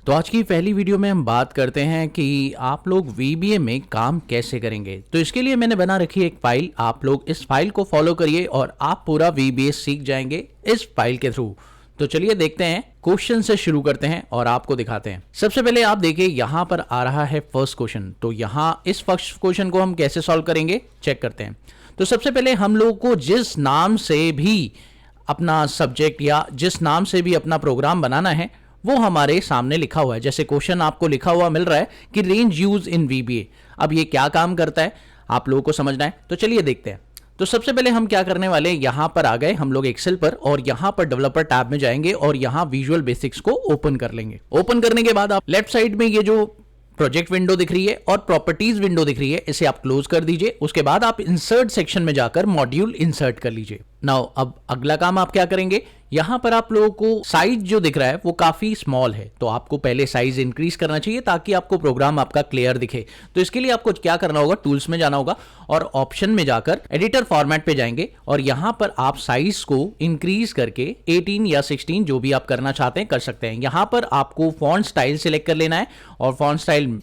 तो आज की पहली वीडियो में हम बात करते हैं कि आप लोग VBA में काम कैसे करेंगे। तो इसके लिए मैंने बना रखी है एक फाइल, आप लोग इस फाइल को फॉलो करिए और आप पूरा VBA सीख जाएंगे इस फाइल के थ्रू। तो चलिए देखते हैं, क्वेश्चन से शुरू करते हैं और आपको दिखाते हैं। सबसे पहले आप देखिए यहाँ पर आ रहा है फर्स्ट क्वेश्चन। तो यहाँ इस फर्स्ट क्वेश्चन को हम कैसे सॉल्व करेंगे चेक करते हैं। तो सबसे पहले हम लोग को जिस नाम से भी अपना सब्जेक्ट या जिस नाम से भी अपना प्रोग्राम बनाना है वो हमारे सामने लिखा हुआ है। जैसे क्वेश्चन आपको लिखा हुआ मिल रहा है कि रेंज यूज इन VBA। अब ये क्या काम करता है आप लोगों को समझना है, तो चलिए देखते हैं। तो सबसे पहले हम क्या करने वाले हैं, यहां पर आ गए हम लोग एक्सेल पर और यहां पर डेवलपर टैब में जाएंगे और यहां विजुअल बेसिक्स को ओपन कर लेंगे। ओपन करने के बाद आप लेफ्ट साइड में ये जो प्रोजेक्ट विंडो दिख रही है और प्रॉपर्टीज विंडो दिख रही है, इसे आप क्लोज कर दीजिए। उसके बाद आप इंसर्ट सेक्शन में जाकर मॉड्यूल इंसर्ट कर लीजिए। नाउ अब अगला काम आप क्या करेंगे, यहां पर आप लोगों को साइज जो दिख रहा है वो काफी स्मॉल है, तो आपको पहले साइज इंक्रीज करना चाहिए ताकि आपको प्रोग्राम आपका क्लियर दिखे। तो इसके लिए आपको क्या करना होगा, टूल्स में जाना होगा और ऑप्शन में जाकर एडिटर फॉर्मेट पे जाएंगे और यहां पर आप साइज को इंक्रीज करके 18 या 16 जो भी आप करना चाहते हैं कर सकते हैं। यहां पर आपको फॉन्ट स्टाइल सिलेक्ट कर लेना है और फॉन्ट स्टाइल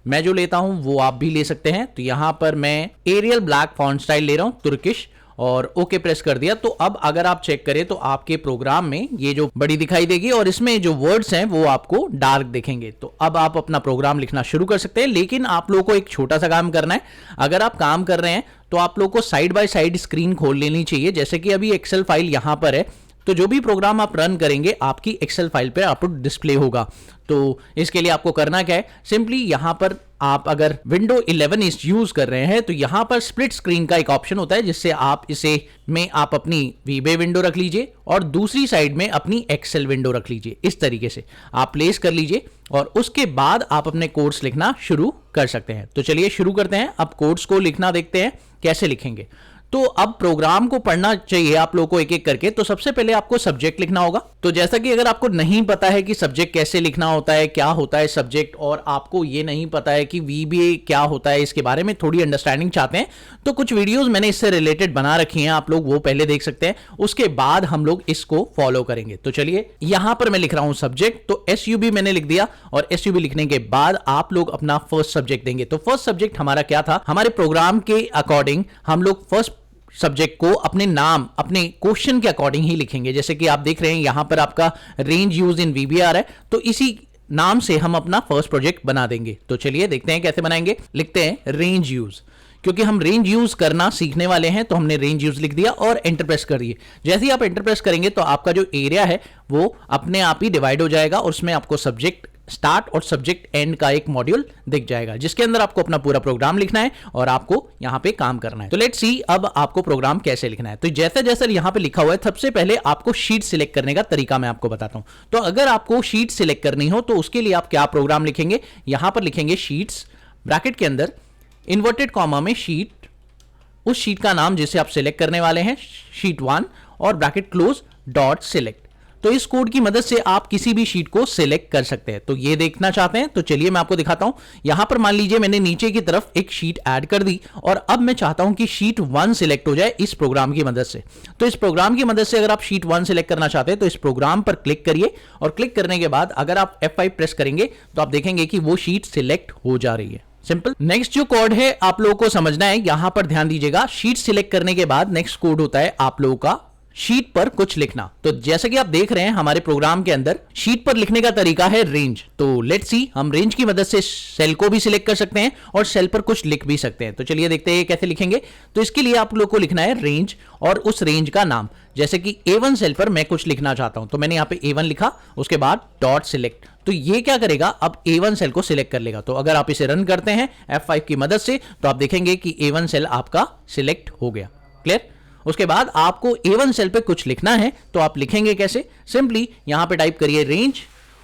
मैं जो लेता हूं वो आप भी ले सकते हैं। तो यहां पर मैं एरियल ब्लैक फॉन्ट स्टाइल ले रहा हूं, तुर्किश, और ओके प्रेस कर दिया। तो अब अगर आप चेक करें तो आपके प्रोग्राम में ये जो बड़ी दिखाई देगी और इसमें जो वर्ड्स हैं वो आपको डार्क दिखेंगे। तो अब आप अपना प्रोग्राम लिखना शुरू कर सकते हैं। लेकिन आप लोगों को एक छोटा सा काम करना है, अगर आप काम कर रहे हैं तो आप लोगों को साइड बाय साइड स्क्रीन खोल लेनी चाहिए। जैसे कि अभी एक्सेल फाइल यहां पर है, तो जो भी प्रोग्राम आप रन करेंगे आपकी एक्सेल फाइल पे आपको डिस्प्ले होगा। तो इसके लिए आपको करना क्या है, सिंपली यहां पर आप अगर विंडो 11 इस यूज कर रहे हैं तो यहां पर स्प्लिट स्क्रीन का एक ऑप्शन होता है, जिससे आप इसे में आप अपनी VBA विंडो रख लीजिए और दूसरी साइड में अपनी एक्सेल विंडो रख लीजिए। इस तरीके से आप प्लेस कर लीजिए और उसके बाद आप अपने कोड्स लिखना शुरू कर सकते हैं। तो चलिए शुरू करते हैं। अब कोड्स को लिखना देखते हैं कैसे लिखेंगे। तो अब प्रोग्राम को पढ़ना चाहिए आप लोगों को एक एक करके। तो सबसे पहले आपको सब्जेक्ट लिखना होगा। तो जैसा कि अगर आपको नहीं पता है कि सब्जेक्ट कैसे लिखना होता है, क्या होता है सब्जेक्ट, और आपको ये नहीं पता है कि VBA क्या होता है, इसके बारे में थोड़ी अंडरस्टैंडिंग चाहते हैं, तो कुछ वीडियोस मैंने इससे रिलेटेड बना रखी हैं, आप लोग वो पहले देख सकते हैं। उसके बाद हम लोग इसको फॉलो करेंगे। तो चलिए यहां पर मैं लिख रहा हूं सब्जेक्ट, तो SUB मैंने लिख दिया और SUB लिखने के बाद आप लोग अपना फर्स्ट सब्जेक्ट देंगे। तो फर्स्ट सब्जेक्ट हमारा क्या था, हमारे प्रोग्राम के अकॉर्डिंग हम लोग फर्स्ट सब्जेक्ट को अपने नाम, अपने क्वेश्चन के अकॉर्डिंग ही लिखेंगे। जैसे कि आप देख रहे हैं यहां पर आपका रेंज यूज इन VBA आ रहा है, तो इसी नाम से हम अपना फर्स्ट प्रोजेक्ट बना देंगे। तो चलिए देखते हैं कैसे बनाएंगे। लिखते हैं रेंज यूज, क्योंकि हम रेंज यूज करना सीखने वाले हैं, तो हमने रेंज यूज लिख दिया और एंटर प्रेस कर दिए। जैसे ही आप एंटर प्रेस करेंगे तो आपका जो एरिया है वो अपने आप ही डिवाइड हो जाएगा और उसमें आपको सब्जेक्ट स्टार्ट और सब्जेक्ट एंड का एक मॉड्यूल दिख जाएगा, जिसके अंदर आपको अपना पूरा प्रोग्राम लिखना है और आपको यहां पे काम करना है। तो लेट्स सी अब आपको प्रोग्राम कैसे लिखना है। तो जैसे जैसे यहां पे लिखा हुआ है, सबसे पहले आपको शीट सिलेक्ट करने का तरीका मैं आपको बताता हूं। तो अगर आपको शीट सिलेक्ट करनी हो तो उसके लिए आप क्या प्रोग्राम लिखेंगे, यहां पर लिखेंगे शीट्स, ब्रैकेट के अंदर इन्वर्टेड कॉमा में शीट, उस शीट का नाम जिसे आप सिलेक्ट करने वाले हैं, शीट 1, और ब्रैकेट क्लोज डॉट सिलेक्ट। तो इस कोड की मदद से आप किसी भी शीट को सिलेक्ट कर सकते हैं। तो ये देखना चाहते हैं तो चलिए मैं आपको दिखाता हूं। यहां पर मान लीजिए मैंने नीचे की तरफ एक शीट ऐड कर दी और अब मैं चाहता हूं कि शीट 1 सिलेक्ट हो जाए इस प्रोग्राम की मदद से। तो इस प्रोग्राम की मदद से अगर आप शीट 1 सिलेक्ट करना चाहते हैं तो इस प्रोग्राम पर क्लिक करिए और क्लिक करने के बाद अगर आप F5 प्रेस करेंगे तो आप देखेंगे कि वो शीट सिलेक्ट हो जा रही है। सिंपल। नेक्स्ट जो कोड है आप लोगों को समझना है, यहां पर ध्यान दीजिएगा। शीट सिलेक्ट करने के बाद नेक्स्ट कोड होता है आप लोगों का शीट पर कुछ लिखना। तो जैसे कि आप देख रहे हैं हमारे प्रोग्राम के अंदर शीट पर लिखने का तरीका है रेंज। तो लेट्स सी, हम रेंज की मदद से सेल को भी सिलेक्ट कर सकते हैं और सेल पर कुछ लिख भी सकते हैं। तो चलिए देखते हैं कैसे लिखेंगे। तो इसके लिए आप लोग को लिखना है रेंज और उस रेंज का नाम। जैसे कि A1 सेल पर मैं कुछ लिखना चाहता हूं, तो मैंने यहां पे A1 लिखा, उसके बाद डॉट सिलेक्ट। तो ये क्या करेगा, अब A1 सेल को सिलेक्ट कर लेगा। तो अगर आप इसे रन करते हैं F5 की मदद से तो आप देखेंगे कि A1 सेल आपका सिलेक्ट हो गया। क्लियर। उसके बाद आपको A1 सेल पे कुछ लिखना है, तो आप लिखेंगे कैसे, सिंपली यहां पे टाइप करिए रेंज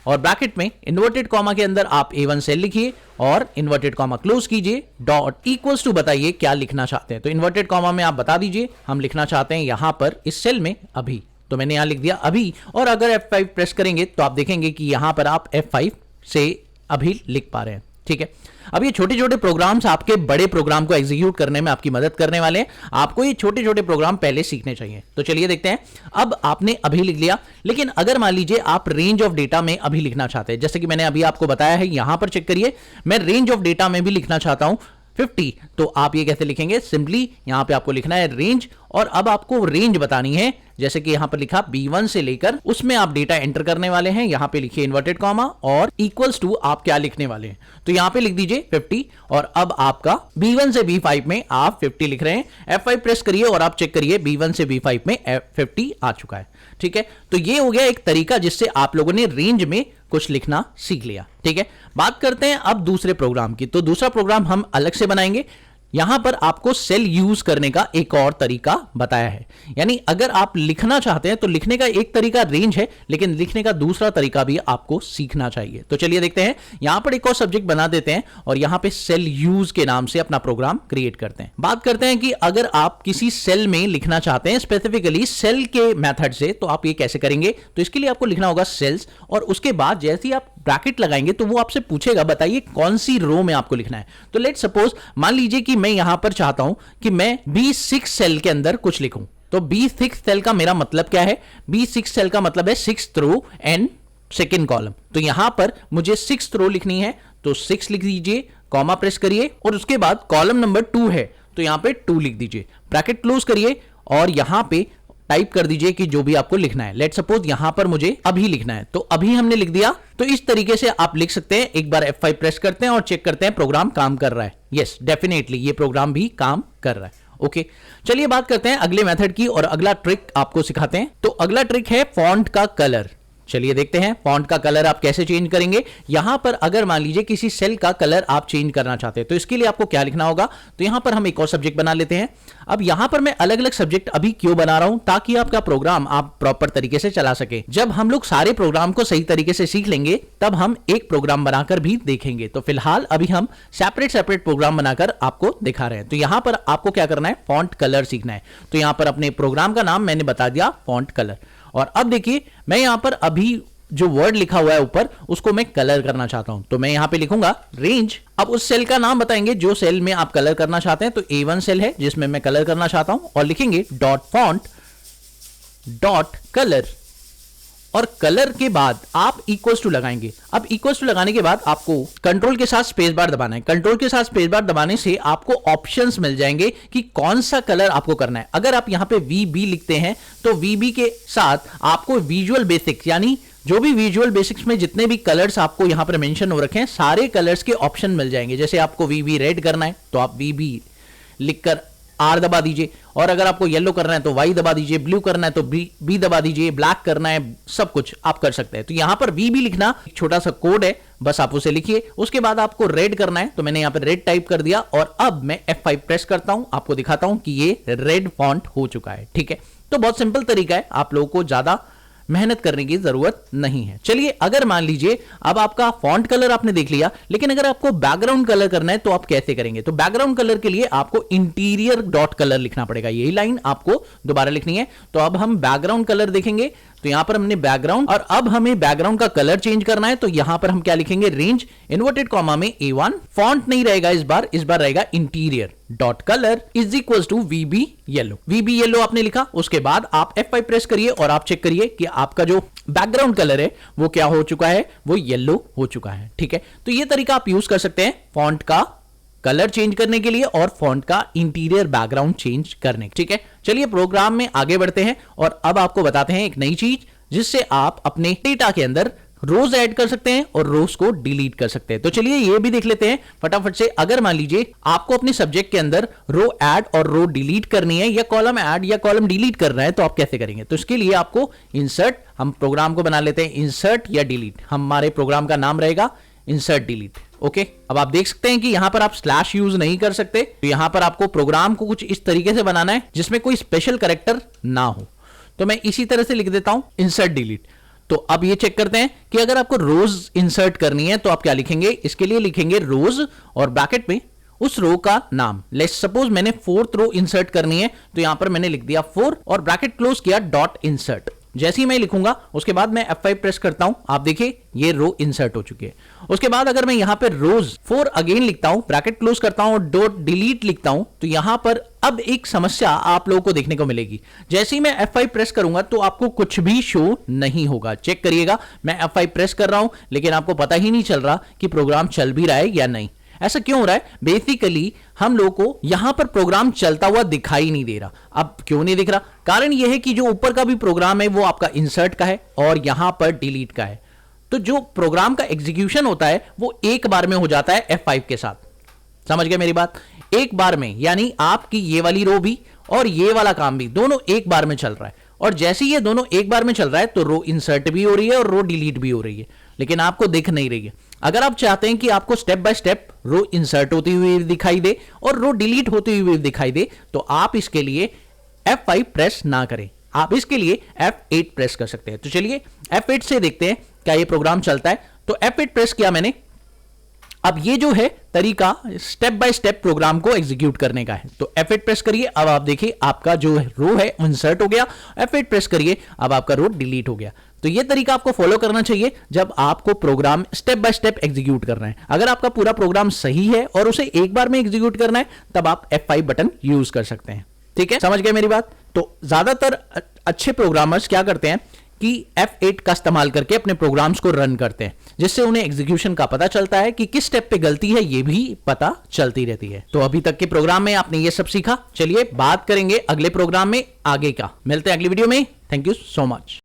और ब्रैकेट में इन्वर्टेड कॉमा के अंदर आप A1 सेल लिखिए और इन्वर्टेड कॉमा क्लोज कीजिए, डॉट इक्वल्स टू बताइए क्या लिखना चाहते हैं। तो इन्वर्टेड कॉमा में आप बता दीजिए हम लिखना चाहते हैं यहां पर इस सेल में अभी, तो मैंने यहां लिख दिया अभी। और अगर F5 प्रेस करेंगे तो आप देखेंगे कि यहां पर आप F5 से अभी लिख पा रहे हैं। ठीक है। अब ये छोटे छोटे प्रोग्राम्स आपके बड़े प्रोग्राम को एग्जीक्यूट करने में आपकी मदद करने वाले हैं। आपको ये छोटे छोटे प्रोग्राम पहले सीखने चाहिए। तो चलिए देखते हैं। अब आपने अभी लिख लिया, लेकिन अगर मान लीजिए आप रेंज ऑफ डेटा में अभी लिखना चाहते हैं, जैसे कि मैंने अभी आपको बताया है, यहां पर चेक करिए, मैं रेंज ऑफ डेटा में भी लिखना चाहता हूं 50, तो आप ये कैसे लिखेंगे? सिंपली यहां पे आपको लिखना है रेंज, और अब आपको रेंज बतानी है, जैसे कि यहां पर लिखा B1 से लेकर, उसमें आप डेटा एंटर करने वाले हैं। यहां पे लिखिए इन्वर्टेड कॉमा और इक्वल्स टू आप क्या लिखने वाले हैं, तो यहां पे लिख दीजिए 50, और अब आपका B1 से B5 में आप 50 लिख रहे हैं। F5 प्रेस करिए और आप चेक करिए B1 से B5 में 50 आ चुका है। ठीक है, तो ये हो गया एक तरीका जिससे आप लोगों ने रेंज में कुछ लिखना सीख लिया। ठीक है, बात करते हैं अब दूसरे प्रोग्राम की। तो दूसरा प्रोग्राम हम अलग से बनाएंगे। यहां पर आपको सेल यूज करने का एक और तरीका बताया है, यानी अगर आप लिखना चाहते हैं तो लिखने का एक तरीका रेंज है, लेकिन लिखने का दूसरा तरीका भी आपको सीखना चाहिए। तो चलिए देखते हैं। यहां पर एक और सब्जेक्ट बना देते हैं और यहां पे सेल यूज के नाम से अपना प्रोग्राम क्रिएट करते हैं। बात करते हैं कि अगर आप किसी सेल में लिखना चाहते हैं स्पेसिफिकली सेल के मेथड से, तो आप ये कैसे करेंगे? तो इसके लिए आपको लिखना होगा सेल्स, और उसके बाद जैसे ही आप ब्रैकेट लगाएंगे तो वो आपसे पूछेगा बताइए कौन सी रो में आपको लिखना है। तो लेट्स सपोज मान लीजिए कि मैं यहां पर चाहता हूं कि मैं B6 सेल के अंदर कुछ लिखूं। तो B6 सेल का मेरा मतलब क्या है? B6 सेल का मतलब है 6th row and second column. तो यहां पर मुझे 6th रो लिखनी है, तो 6 लिख दीजिए, कॉमा प्रेस करिए, और उसके बाद कॉलम नंबर 2 है तो यहां पे 2 लिख दीजिए, ब्रैकेट क्लोज करिए, और यहां पे टाइप कर दीजिए कि जो भी आपको लिखना है। लेट सपोज यहां पर मुझे अभी लिखना है, तो अभी हमने लिख दिया। तो इस तरीके से आप लिख सकते हैं। एक बार F5 प्रेस करते हैं और चेक करते हैं प्रोग्राम काम कर रहा है। यस, डेफिनेटली ये प्रोग्राम भी काम कर रहा है। ओके, चलिए बात करते हैं अगले मेथड की और अगला ट्रिक आपको सिखाते हैं। तो अगला ट्रिक है फॉन्ट का कलर। चलिए देखते हैं फॉन्ट का कलर आप कैसे चेंज करेंगे। यहां पर अगर मान लीजिए किसी सेल का कलर आप चेंज करना चाहते हैं, तो इसके लिए आपको क्या लिखना होगा? तो यहां पर हम एक और सब्जेक्ट बना लेते हैं। अब यहां पर मैं अलग अलग सब्जेक्ट अभी क्यों बना रहा हूं? ताकि आपका प्रोग्राम आप प्रॉपर तरीके से चला सके। जब हम लोग सारे प्रोग्राम को सही तरीके से सीख लेंगे तब हम एक प्रोग्राम बनाकर भी देखेंगे। तो फिलहाल अभी हम सेपरेट प्रोग्राम बनाकर आपको दिखा रहे हैं। तो यहां पर आपको क्या करना है? फॉन्ट कलर सीखना है। तो यहां पर अपने प्रोग्राम का नाम मैंने बता दिया, फॉन्ट कलर। और अब देखिए मैं यहां पर अभी जो वर्ड लिखा हुआ है ऊपर उसको मैं कलर करना चाहता हूं, तो मैं यहां पे लिखूंगा रेंज। अब उस सेल का नाम बताएंगे जो सेल में आप कलर करना चाहते हैं। तो A1 सेल है जिसमें मैं कलर करना चाहता हूं, और लिखेंगे डॉट फॉन्ट डॉट कलर, और कलर के बाद आप इक्वल्स टू लगाएंगे। अब इक्वल्स टू लगाने के बाद आपको कंट्रोल के साथ स्पेस बार दबाना है। कंट्रोल के साथ स्पेस बार दबाने से आपको ऑप्शंस मिल जाएंगे कि कौन सा कलर आपको करना है। अगर आप यहां पे VB लिखते हैं तो VB के साथ आपको विजुअल बेसिक्स, यानी जो भी विजुअल बेसिक्स में जितने भी कलर्स आपको यहां पर मेंशन हो रखे हैं, सारे कलर्स के ऑप्शन मिल जाएंगे। जैसे आपको VB रेड करना है तो आप VB लिखकर R दबा दीजिए, और अगर आपको येलो करना है तो Y दबा दीजिए, ब्लू करना है तो B दबा दीजिए, ब्लैक करना है, सब कुछ आप कर सकते हैं। तो यहां पर VB लिखना एक छोटा सा कोड है, बस आप उसे लिखिए। उसके बाद आपको रेड करना है, तो मैंने यहां पर रेड टाइप कर दिया, और अब मैं F5 प्रेस करता हूं, आपको दिखाता हूं कि ये रेड फॉन्ट हो चुका है। ठीक है, तो बहुत सिंपल तरीका है, आप लोगों को ज्यादा मेहनत करने की जरूरत नहीं है। चलिए अगर मान लीजिए अब आपका फॉन्ट कलर आपने देख लिया, लेकिन अगर आपको बैकग्राउंड कलर करना है तो आप कैसे करेंगे? तो बैकग्राउंड कलर के लिए आपको इंटीरियर डॉट कलर लिखना पड़ेगा। यही लाइन आपको दोबारा लिखनी है। तो अब हम बैकग्राउंड कलर देखेंगे, तो यहां पर हमने बैकग्राउंड, और अब हमें बैकग्राउंड का कलर चेंज करना है। तो यहां पर हम क्या लिखेंगे? रेंज इन्वर्टेड कॉमा में A1, फॉन्ट नहीं रहेगा इस बार रहेगा interior dot colour is equals to VB yellow. VB yellow आपने लिखा, उसके बाद आप F5 प्रेस करिए और आप चेक करिए कि आपका जो बैकग्राउंड कलर है वो क्या हो चुका है? वो येलो हो चुका है। ठीक है, तो ये तरीका आप यूज कर सकते हैं फॉन्ट का कलर चेंज करने के लिए और फॉन्ट का इंटीरियर बैकग्राउंड चेंज करने। ठीक है, चलिए प्रोग्राम में आगे बढ़ते हैं और अब आपको बताते हैं एक नई चीज जिससे आप अपने डेटा के अंदर रोज ऐड कर सकते हैं और रोज को डिलीट कर सकते हैं। तो चलिए ये भी देख लेते हैं फटाफट से। अगर मान लीजिए आपको अपने सब्जेक्ट के अंदर रो ऐड और रो डिलीट करनी है, या कॉलम ऐड या कॉलम डिलीट करना है, तो आप कैसे करेंगे? तो इसके लिए आपको इंसर्ट, हम प्रोग्राम को बना लेते हैं इंसर्ट या डिलीट। हमारे प्रोग्राम का नाम रहेगा इंसर्ट डिलीट। ओके, अब आप देख सकते हैं कि यहां पर आप स्लैश यूज नहीं कर सकते। तो यहां पर आपको प्रोग्राम को कुछ इस तरीके से बनाना है जिसमें कोई स्पेशल कैरेक्टर ना हो। तो मैं इसी तरह से लिख देता हूं इंसर्ट डिलीट। तो अब ये चेक करते हैं कि अगर आपको रोज इंसर्ट करनी है तो आप क्या लिखेंगे? इसके लिए लिखेंगे रोज और ब्रैकेट में उस रो का नाम। लेट्स सपोज मैंने 4th रो इंसर्ट करनी है, तो यहां पर मैंने लिख दिया 4 और ब्रैकेट क्लोज किया डॉट इंसर्ट। जैसे ही मैं लिखूंगा उसके बाद मैं F5 प्रेस करता हूं, आप देखिए ये रो इंसर्ट हो चुकी है। उसके बाद अगर मैं यहां पे रोज 4 अगेन लिखता हूं, ब्रैकेट क्लोज करता हूं, डॉट डिलीट लिखता हूं, तो यहां पर अब एक समस्या आप लोगों को देखने को मिलेगी। जैसे ही मैं F5 प्रेस करूंगा तो आपको कुछ भी शो नहीं होगा। चेक करिएगा, मैं F5 प्रेस कर रहा हूं लेकिन आपको पता ही नहीं चल रहा कि प्रोग्राम चल भी रहा है या नहीं। ऐसा क्यों हो रहा है? बेसिकली हम लोग को यहां पर प्रोग्राम चलता हुआ दिखाई नहीं दे रहा। अब क्यों नहीं दिख रहा? कारण यह है कि जो ऊपर का भी प्रोग्राम है वो आपका इंसर्ट का है और यहां पर डिलीट का है। तो जो प्रोग्राम का एग्जीक्यूशन होता है वो एक बार में हो जाता है F5 के साथ। समझ गए मेरी बात? एक बार में, यानी आपकी ये वाली रो भी और ये वाला काम भी दोनों एक बार में चल रहा है। और जैसे ये दोनों एक बार में चल रहा है तो रो इंसर्ट भी हो रही है और रो डिलीट भी हो रही है, लेकिन आपको दिख नहीं रही है। अगर आप चाहते हैं कि आपको step by step row insert होती हुई दिखाई दे और रो डिलीट होती हुई दिखाई दे, तो आप इसके लिए F5 प्रेस ना करें, आप इसके लिए F8 प्रेस कर सकते हैं। तो चलिए F8 से देखते हैं क्या ये प्रोग्राम चलता है। तो F8 प्रेस किया मैंने। अब ये जो है तरीका स्टेप बाय स्टेप प्रोग्राम को एग्जीक्यूट करने का है। तो F8 प्रेस करिए, अब आप देखिए आपका जो रो है इंसर्ट हो गया। F8 प्रेस करिए, अब आपका रो डिलीट हो गया। तो ये तरीका आपको फॉलो करना चाहिए जब आपको program step by step execute करना है। अगर आपका पूरा प्रोग्राम सही है और उसे एक बार में एग्जीक्यूट करना है तब आप F5 बटन यूज कर सकते हैं। ठीक है, समझ गए मेरी बात? तो ज्यादातर अच्छे प्रोग्रामर्स क्या करते हैं कि F8 का इस्तेमाल करके अपने प्रोग्राम्स को रन करते हैं, जिससे उन्हें एग्जीक्यूशन का पता चलता है कि किस स्टेप पे गलती है, ये भी पता चलती रहती है। तो अभी तक के प्रोग्राम में आपने ये सब सीखा। चलिए बात करेंगे अगले प्रोग्राम में आगे का। मिलते हैं अगली वीडियो में। Thank you so much.